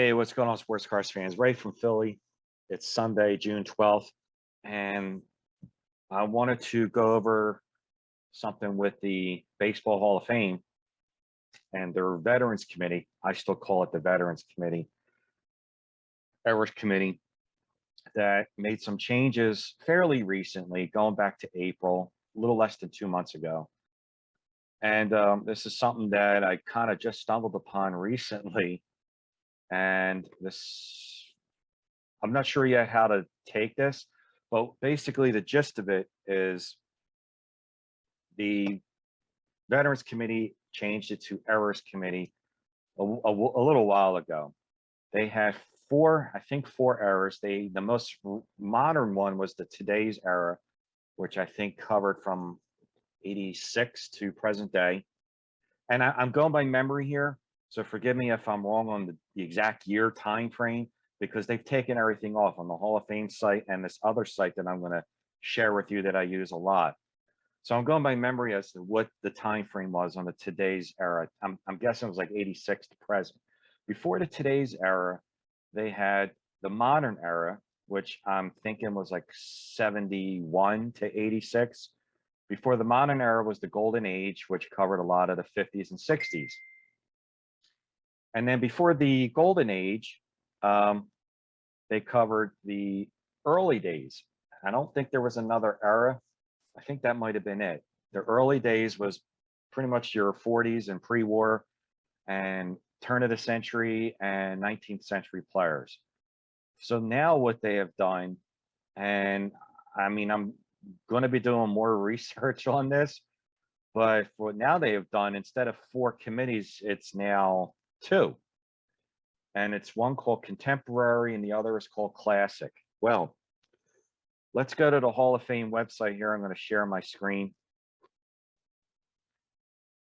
Hey, what's going on, sports cars fans? Ray from Philly. It's Sunday, June 12th, and I wanted to go over something with the Baseball Hall of Fame and their Veterans Committee. I still call it the Veterans Committee, Errors Committee, that made some changes fairly recently, going back to April, a little less than 2 months ago. And this is something that I kind of just stumbled upon recently. And I'm not sure yet how to take this, but basically the gist of it is the Veterans Committee changed it to Errors Committee a little while ago. They had I think four errors. The most modern one was the Today's Era, which I think covered from 86 to present day. And I'm going by memory here, so forgive me if I'm wrong on the exact year time frame, because they've taken everything off on the Hall of Fame site and this other site that I'm going to share with you that I use a lot. So I'm going by memory as to what the time frame was on the Today's Era. I'm guessing it was like 86 to present. Before the Today's Era, they had the Modern Era, which I'm thinking was like 71 to 86. Before the Modern Era was the Golden Age, which covered a lot of the 50s and 60s. And then before the Golden Age, they covered the early days. I don't think there was another era. I think that might have been it. The early days was pretty much your 40s and pre-war and turn of the century and 19th century players. So now what they have done, and I mean, I'm going to be doing more research on this, but for what now they have done, instead of 4 committees, it's now 2. And it's one called Contemporary and the other is called Classic. Well, let's go to the Hall of Fame website here. I'm going to share my screen.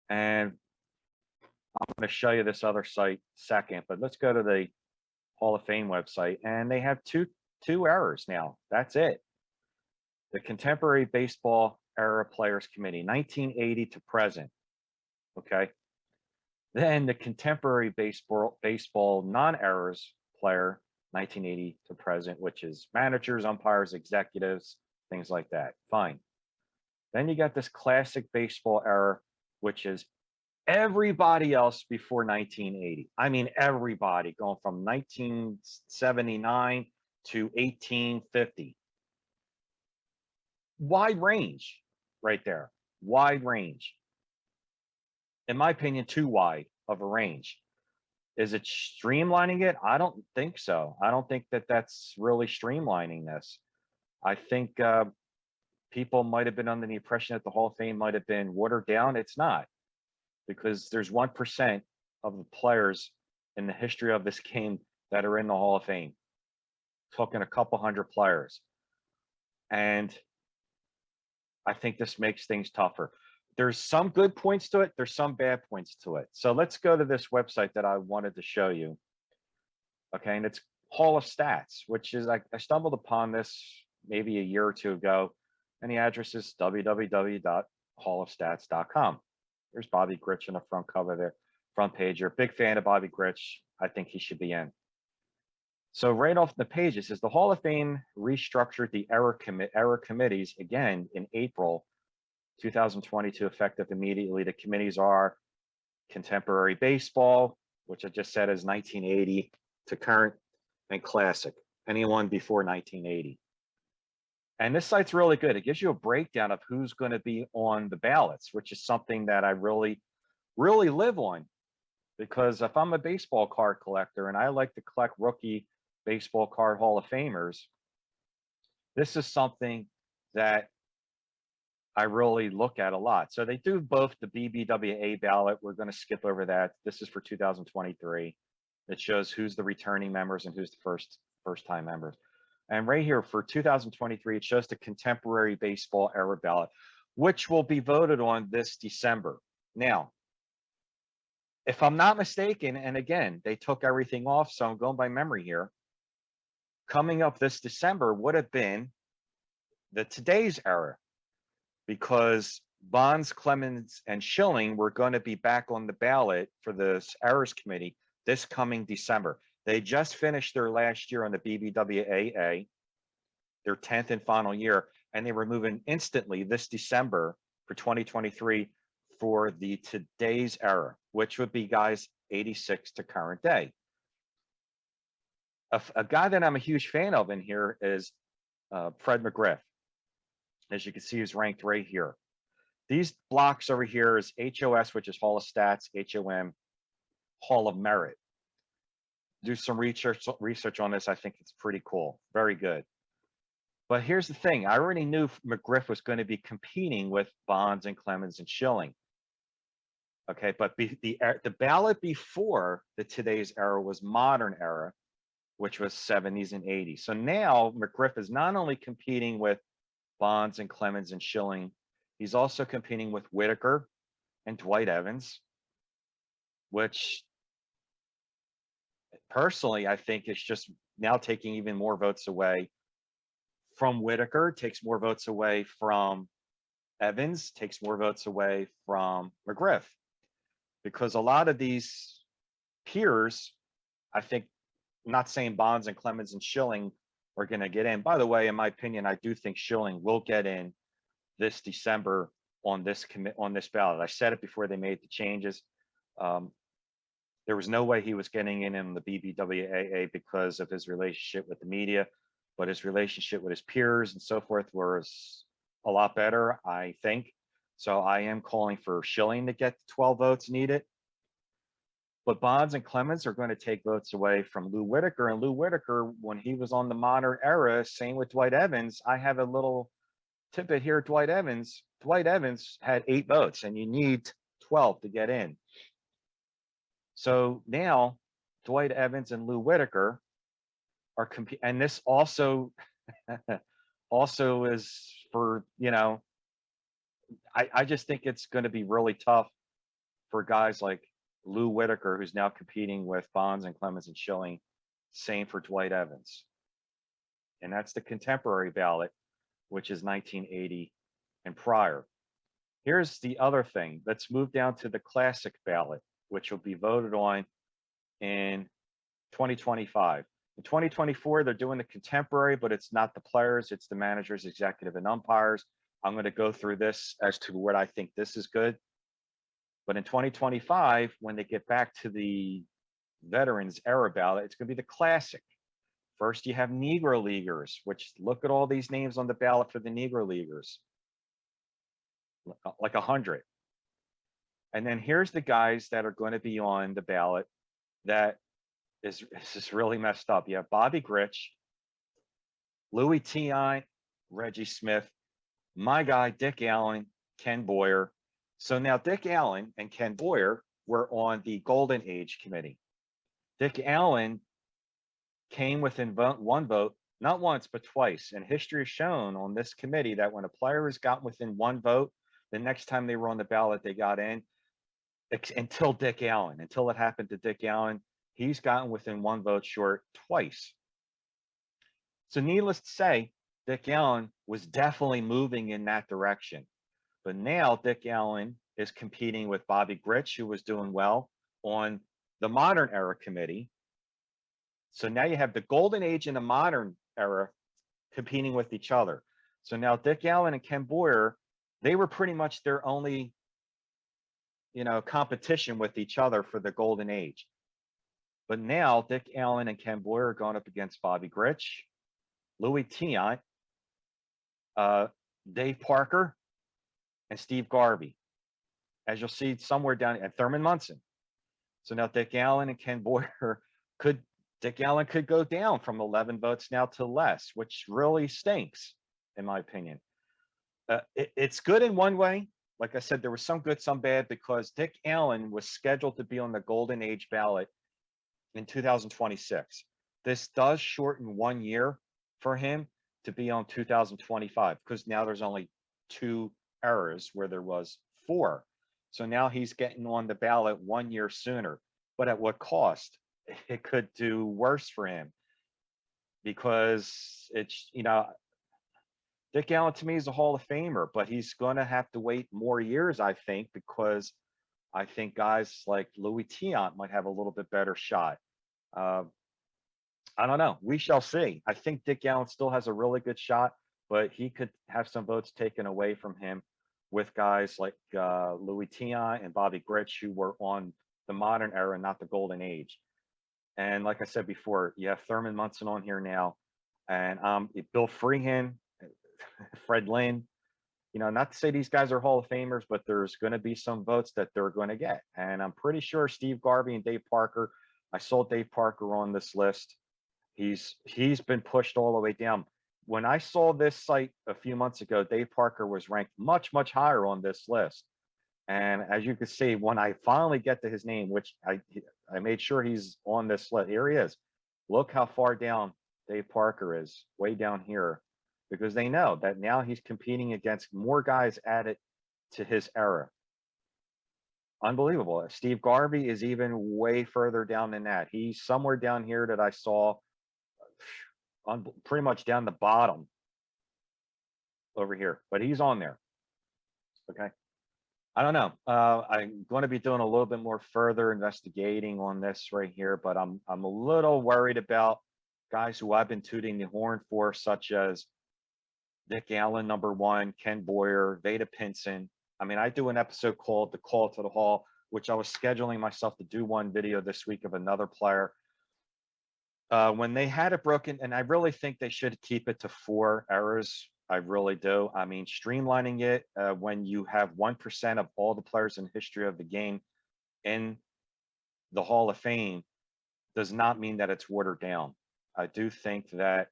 And I'm going to show you this other site second, but let's go to the Hall of Fame website. And they have two errors now. That's it. The Contemporary Baseball Era Players Committee, 1980 to present. Okay. Then the Contemporary Baseball Non-Errors Player, 1980 to present, which is managers, umpires, executives, things like that. Fine. Then you got this Classic Baseball Era, which is everybody else before 1980. I mean, everybody going from 1979 to 1850. Wide range right there. Wide range. In my opinion, too wide of a range. Is it streamlining it? I don't think so. I don't think that that's really streamlining this. I think people might have been under the impression that the Hall of Fame might have been watered down. It's not, because there's 1% of the players in the history of this game that are in the Hall of Fame. Talking a couple hundred players. And I think this makes things tougher. There's some good points to it. There's some bad points to it. So let's go to this website that I wanted to show you. Okay, and it's Hall of Stats, which is, I stumbled upon this maybe a year or two ago, and the address is www.hallofstats.com. There's Bobby Grich on the front cover there, front page. You're a big fan of Bobby Grich. I think he should be in. So right off the page, it says the Hall of Fame restructured the error committees again in April 2022, effective immediately. The committees are Contemporary Baseball, which I just said is 1980 to current, and Classic, anyone before 1980. And this site's really good. It gives you a breakdown of who's going to be on the ballots, which is something that I really live on, because if I'm a baseball card collector and I like to collect rookie baseball card Hall of Famers, this is something that I really look at a lot. So they do both the BBWA ballot. We're going to skip over that. This is for 2023. It shows who's the returning members and who's the first-time members. And right here for 2023, it shows the Contemporary Baseball Era ballot, which will be voted on this December. Now, if I'm not mistaken, and again, they took everything off, so I'm going by memory here, coming up this December would have been the Today's Era, because Bonds, Clemens, and Schilling were going to be back on the ballot for this Errors Committee this coming December. They just finished their last year on the BBWAA, their 10th and final year, and they were moving instantly this December for 2023 for the today's era, which would be guys 86 to current day. A guy that I'm a huge fan of in here is Fred McGriff. As you can see, he's ranked right here. These blocks over here is HOS, which is Hall of Stats, HOM, Hall of Merit. Do some research on this. I think it's pretty cool. Very good. But here's the thing. I already knew McGriff was going to be competing with Bonds and Clemens and Schilling. Okay, but the ballot before the today's era was modern era, which was 70s and 80s. So now McGriff is not only competing with Bonds and Clemens and Schilling, he's also competing with Whitaker and Dwight Evans, which personally I think is just now taking even more votes away from Whitaker, takes more votes away from Evans, takes more votes away from McGriff, because a lot of these peers, I think, I'm not saying Bonds and Clemens and Schilling are going to get in. By the way, in my opinion, I do think Schilling will get in this December on this ballot. I said it before they made the changes. There was no way he was getting in the BBWAA because of his relationship with the media, but his relationship with his peers and so forth was a lot better, I think. So I am calling for Schilling to get 12 votes needed. But Bonds and Clemens are going to take votes away from Lou Whitaker. And Lou Whitaker, when he was on the modern era, same with Dwight Evans. I have a little tidbit here. Dwight Evans had 8 votes, and you need 12 to get in. So now Dwight Evans and Lou Whitaker are competing, and this also is for, you know, I just think it's going to be really tough for guys like Lou Whitaker, who's now competing with Bonds and Clemens and Schilling. Same for Dwight Evans. And that's the contemporary ballot, which is 1980 and prior. Here's the other thing. Let's move down to the classic ballot, which will be voted on in 2025. In 2024, they're doing the contemporary, but it's not the players, it's the managers, executive, and umpires. I'm going to go through this as to what I think this is good. But in 2025, when they get back to the veterans era ballot, it's going to be the classic. First, you have Negro Leaguers, which look at all these names on the ballot for the Negro Leaguers, like 100. And then here's the guys that are going to be on the ballot that is really messed up. You have Bobby Grich, Louis Tiant, Reggie Smith, my guy, Dick Allen, Ken Boyer. So now Dick Allen and Ken Boyer were on the Golden Age Committee. Dick Allen came within one vote, not once, but twice. And history has shown on this committee that when a player has gotten within one vote, the next time they were on the ballot, they got in. Until Dick Allen, until it happened to Dick Allen, he's gotten within one vote short twice. So needless to say, Dick Allen was definitely moving in that direction. But now Dick Allen is competing with Bobby Grich, who was doing well on the modern era committee. So now you have the golden age and the modern era competing with each other. So now Dick Allen and Ken Boyer, they were pretty much their only, you know, competition with each other for the golden age. But now Dick Allen and Ken Boyer are going up against Bobby Grich, Louis Tiant, Dave Parker, and Steve Garvey, as you'll see somewhere down at Thurman Munson. So now Dick Allen and Ken Boyer Dick Allen could go down from 11 votes now to less, which really stinks, in my opinion. It's good in one way. Like I said, there was some good, some bad, because Dick Allen was scheduled to be on the Golden Age ballot in 2026. This does shorten 1 year for him to be on 2025, because now there's only 2 eras where there was 4. So now he's getting on the ballot 1 year sooner. But at what cost? It could do worse for him, because it's, you know, Dick Allen to me is a Hall of Famer, but he's going to have to wait more years, I think, because I think guys like Louis Tiant might have a little bit better shot. I don't know. We shall see. I think Dick Allen still has a really good shot, but he could have some votes taken away from him with guys like Louis Tion and Bobby Grich, who were on the modern era, not the golden age. And like I said before, you have Thurman Munson on here now, and Bill Freehan, Fred Lynn. You know, not to say these guys are Hall of Famers, but there's going to be some votes that they're going to get. And I'm pretty sure Steve Garvey and Dave Parker. I saw Dave Parker on this list. He's been pushed all the way down. When I saw this site a few months ago, Dave Parker was ranked much, much higher on this list. And as you can see, when I finally get to his name, which I made sure he's on this list, here he is. Look how far down Dave Parker is, way down here, because they know that now he's competing against more guys added to his era. Unbelievable. Steve Garvey is even way further down than that. He's somewhere down here that I saw on pretty much down the bottom over here, but he's on there. Okay. I don't know. I'm going to be doing a little bit more further investigating on this right here, but I'm a little worried about guys who I've been tooting the horn for, such as Dick Allen, #1, Ken Boyer, Vada Pinson. I mean, I do an episode called The Call to the Hall, which I was scheduling myself to do one video this week of another player. When they had it broken, and I really think they should keep it to 4 eras. I really do. I mean, streamlining it when you have 1% of all the players in the history of the game in the Hall of Fame does not mean that it's watered down. I do think that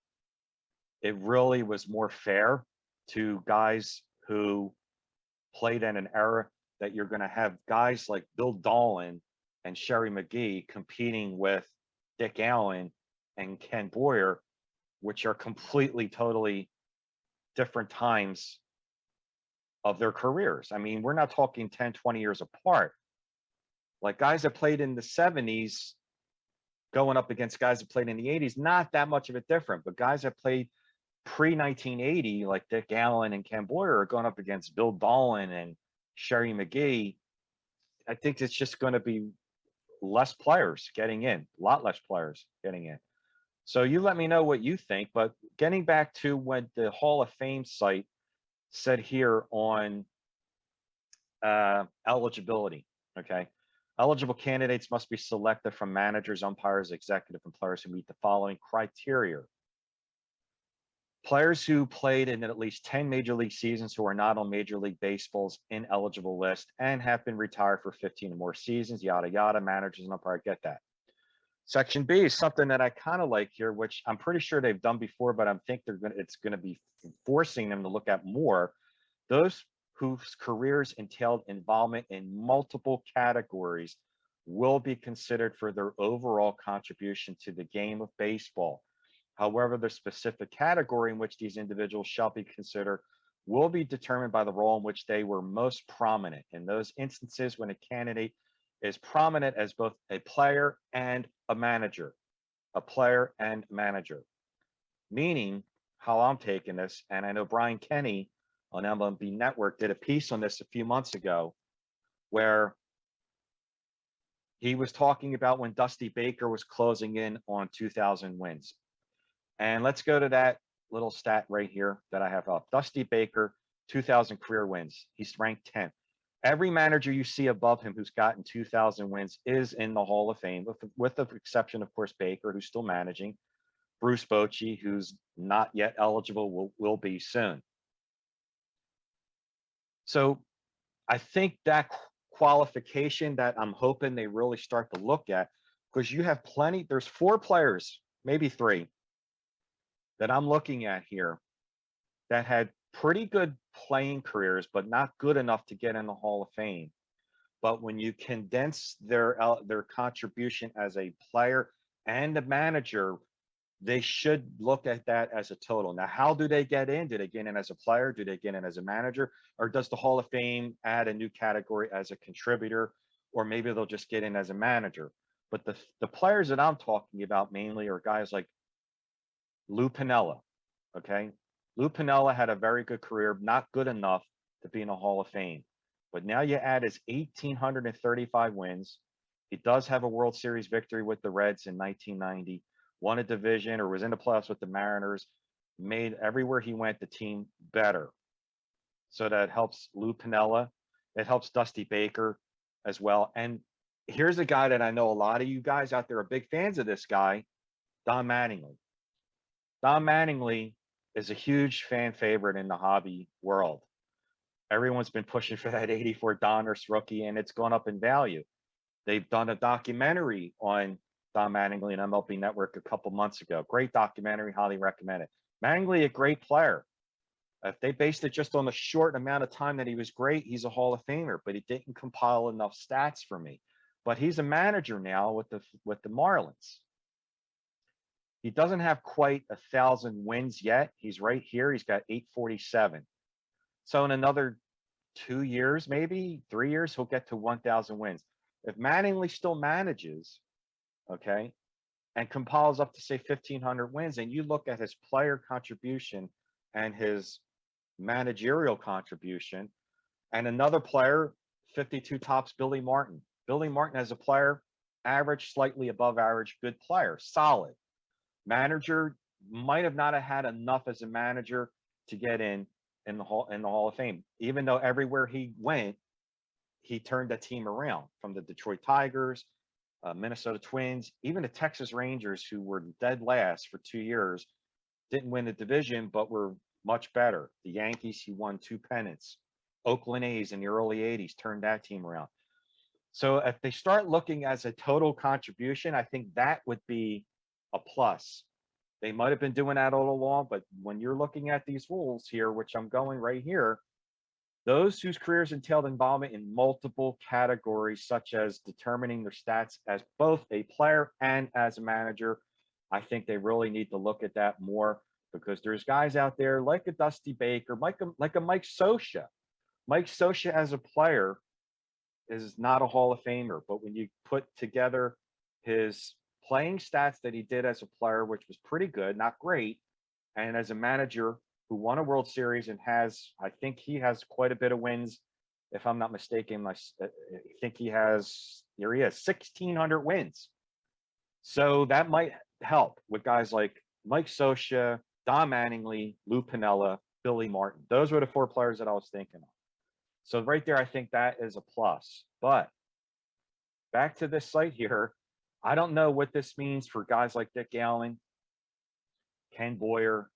it really was more fair to guys who played in an era that you're going to have guys like Bill Dolan and Sherry McGee competing with Dick Allen and Ken Boyer, which are completely, totally different times of their careers. I mean, we're not talking 10, 20 years apart. Like guys that played in the 70s going up against guys that played in the 80s, not that much of a different, but guys that played pre-1980, like Dick Allen and Ken Boyer, are going up against Bill Dolan and Sherry McGee. I think it's just going to be less players getting in, a lot less players getting in. So you let me know what you think. But getting back to what the Hall of Fame site said here on eligibility, okay? Eligible candidates must be selected from managers, umpires, executive, and players who meet the following criteria. Players who played in at least 10 Major League seasons who are not on Major League Baseball's ineligible list and have been retired for 15 or more seasons, yada, yada, managers and umpire, get that. Section B is something that I kind of like here, which I'm pretty sure they've done before, but I think it's going to be forcing them to look at more. Those whose careers entailed involvement in multiple categories will be considered for their overall contribution to the game of baseball. However, the specific category in which these individuals shall be considered will be determined by the role in which they were most prominent. In those instances, when a candidate is prominent as both a player and a manager, meaning how I'm taking this, and I know Brian Kenny on MLB Network did a piece on this a few months ago, where he was talking about when Dusty Baker was closing in on 2,000 wins. And let's go to that little stat right here that I have up. Dusty Baker, 2,000 career wins. He's ranked 10th. Every manager you see above him who's gotten 2,000 wins is in the Hall of Fame, with the exception, of course, Baker, who's still managing. Bruce Bochy, who's not yet eligible, will be soon. So I think that qualification that I'm hoping they really start to look at, because you have plenty, there's 4 players, maybe 3, that I'm looking at here that had pretty good playing careers, but not good enough to get in the Hall of Fame. But when you condense their contribution as a player and a manager, they should look at that as a total. Now, how do they get in? Do they get in as a player? Do they get in as a manager? Or does the Hall of Fame add a new category as a contributor? Or maybe they'll just get in as a manager. But the players that I'm talking about mainly are guys like Lou Piniella, okay? Lou Piniella had a very good career, not good enough to be in the Hall of Fame. But now you add his 1,835 wins. He does have a World Series victory with the Reds in 1990, won a division or was in the playoffs with the Mariners, made everywhere he went the team better. So that helps Lou Piniella. It helps Dusty Baker as well. And here's a guy that I know a lot of you guys out there are big fans of this guy, Don Mattingly. Don Mattingly is a huge fan favorite in the hobby world. Everyone's been pushing for that 84 Donruss rookie, and it's gone up in value. They've done a documentary on Don Mattingly on MLB Network a couple months ago. Great documentary, highly recommend it. Mattingly, a great player. If they based it just on the short amount of time that he was great, he's a Hall of Famer, but he didn't compile enough stats for me. But he's a manager now with the Marlins. He doesn't have quite 1,000 wins yet. He's right here. He's got 847. So in another 2 years, maybe 3 years, he'll get to 1,000 wins. If Mattingly still manages, okay, and compiles up to say 1,500 wins, and you look at his player contribution and his managerial contribution, and another player, 52 tops, Billy Martin. Billy Martin as a player, average, slightly above average, good player, solid. Manager might have not have had enough as a manager to get in the Hall of Fame, even though everywhere he went, he turned the team around, from the Detroit Tigers, Minnesota Twins, even the Texas Rangers, who were dead last for 2 years, didn't win the division, but were much better. The Yankees, he won 2 pennants. Oakland A's in the early 80s turned that team around. So if they start looking as a total contribution, I think that would be a plus. They might have been doing that all along, but when you're looking at these rules here, which I'm going right here, those whose careers entailed involvement in multiple categories, such as determining their stats as both a player and as a manager, I think they really need to look at that more, because there's guys out there like a Dusty Baker, like a Mike Scioscia. Mike Scioscia as a player is not a Hall of Famer, but when you put together his playing stats that he did as a player, which was pretty good, not great, and as a manager who won a World Series and I think he has quite a bit of wins. If I'm not mistaken, I think he has 1,600 wins. So that might help with guys like Mike Scioscia, Don Mattingly, Lou Piniella, Billy Martin. Those were the 4 players that I was thinking of. So right there, I think that is a plus. But back to this site here, I don't know what this means for guys like Dick Allen, Ken Boyer,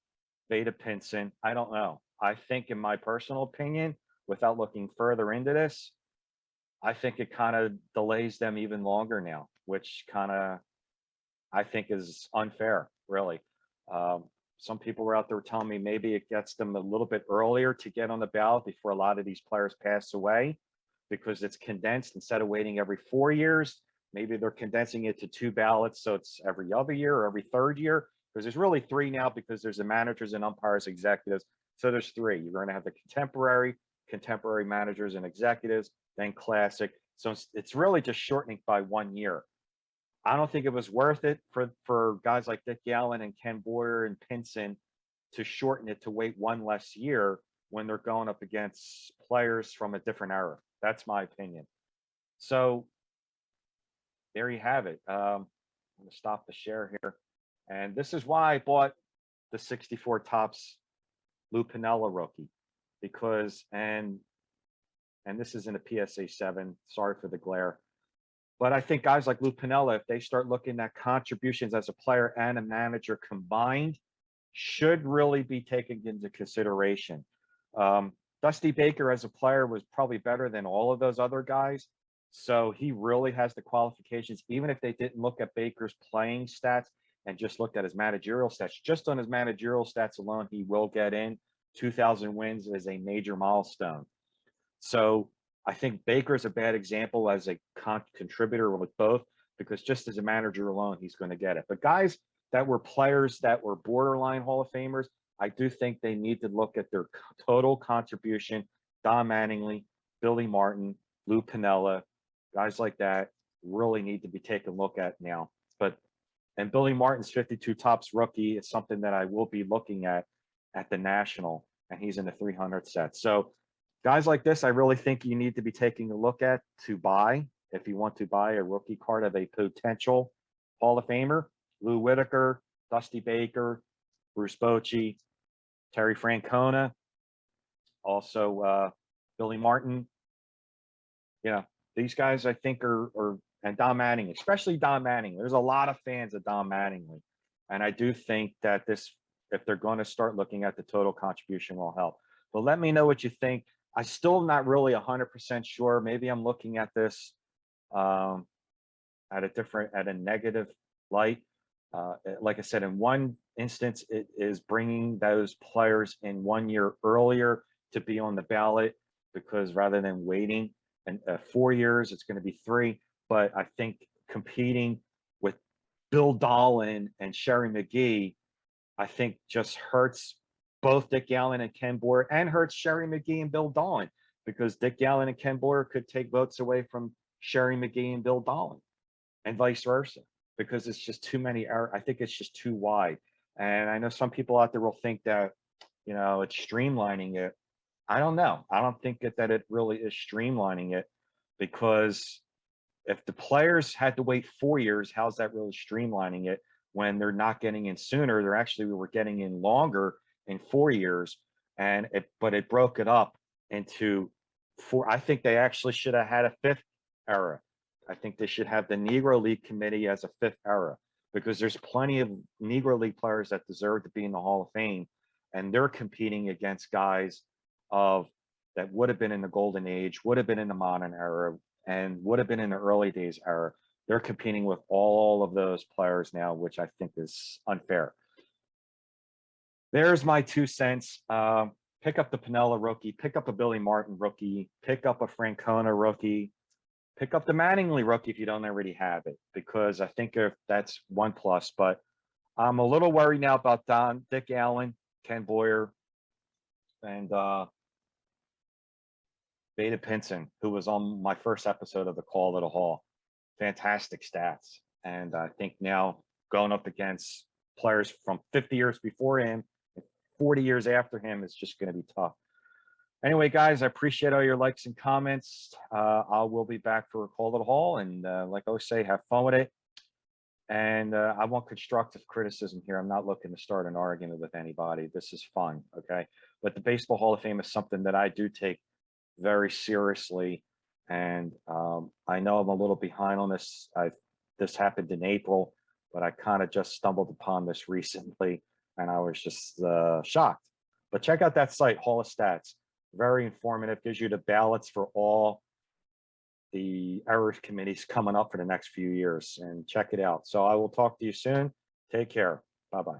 Vada Pinson. I don't know. I think, in my personal opinion, without looking further into this, I think it kind of delays them even longer now, which kind of, I think, is unfair, really. Some people were out there telling me maybe it gets them a little bit earlier to get on the ballot before a lot of these players pass away, because it's condensed. Instead of waiting every 4 years, maybe they're condensing it to 2 ballots, so it's every other year or every 3rd year, because there's really 3 now, because there's the managers and umpires, executives. So there's 3. You're going to have the contemporary managers and executives, then classic. So it's really just shortening by 1 year. I don't think it was worth it for guys like Dick Allen and Ken Boyer and Pinson to shorten it to wait 1 less year when they're going up against players from a different era. That's my opinion. So there you have it. I'm going to stop the share here. And this is why I bought the 64 tops Lou Piniella rookie, because, and this isn't a PSA 7, sorry for the glare, but I think guys like Lou Piniella, if they start looking at contributions as a player and a manager combined, should really be taken into consideration. Dusty Baker as a player was probably better than all of those other guys. So he really has the qualifications, even if they didn't look at Baker's playing stats and just looked at his managerial stats. Just on his managerial stats alone, he will get in. 2,000 wins is a major milestone. So I think Baker is a bad example as a contributor with both, because just as a manager alone, he's going to get it. But guys that were players that were borderline Hall of Famers, I do think they need to look at their total contribution. Don Mattingly, Billy Martin, Lou Piniella, guys like that really need to be taken a look at now. And Billy Martin's 52 tops rookie is something that I will be looking at the National, and he's in the 300 set. So guys like this, I really think you need to be taking a look at to buy, if you want to buy a rookie card of a potential Hall of Famer. Lou Whitaker, Dusty Baker, Bruce Bochy, Terry Francona, also Billy Martin. You know, these guys I think and Don Manning, especially Don Manning. There's a lot of fans of Don Mattingly. And I do think that this, if they're going to start looking at the total contribution, will help. But let me know what you think. I still not really 100% sure. Maybe I'm looking at this at a negative light. Like I said, in one instance, it is bringing those players in 1 year earlier to be on the ballot, because rather than waiting and 4 years, it's going to be 3. But I think competing with Bill Dahlin and Sherry McGee, I think just hurts both Dick Allen and Ken Boyer, and hurts Sherry McGee and Bill Dahlin, because Dick Allen and Ken Boyer could take votes away from Sherry McGee and Bill Dahlin, and vice versa, because it's just too many errors. I think it's just too wide. And I know some people out there will think that, you know, it's streamlining it. I don't know. I don't think that it really is streamlining it, because if the players had to wait 4 years, how's that really streamlining it when they're not getting in sooner? They're actually, we were getting in longer in 4 years, but it broke it up into 4. I think they actually should have had a 5th era. I think they should have the Negro League Committee as a 5th era, because there's plenty of Negro League players that deserve to be in the Hall of Fame, and they're competing against guys that would have been in the golden age, would have been in the modern era, and would have been in the early days era. They're competing with all of those players now, which I think is unfair. There's my 2 cents. Pick up the Piniella rookie, pick up a Billy Martin rookie, pick up a Francona rookie, pick up the Mattingly rookie if you don't already have it, because I think if that's 1 plus. But I'm a little worried now about Dick Allen, Ken Boyer, and Vada Pinson, who was on my first episode of the Call to the Hall. Fantastic stats. And I think now going up against players from 50 years before him, 40 years after him, is just going to be tough. Anyway, guys, I appreciate all your likes and comments. I will be back for a Call to the Hall. And like I always say, have fun with it. And I want constructive criticism here. I'm not looking to start an argument with anybody. This is fun, okay? But the Baseball Hall of Fame is something that I do take very seriously. And I know I'm a little behind on this. This happened in April, but I kind of just stumbled upon this recently, and I was just shocked. But check out that site, Hall of Stats. Very informative, gives you the ballots for all the errors committees coming up for the next few years, and check it out. So I will talk to you soon. Take care. Bye-bye.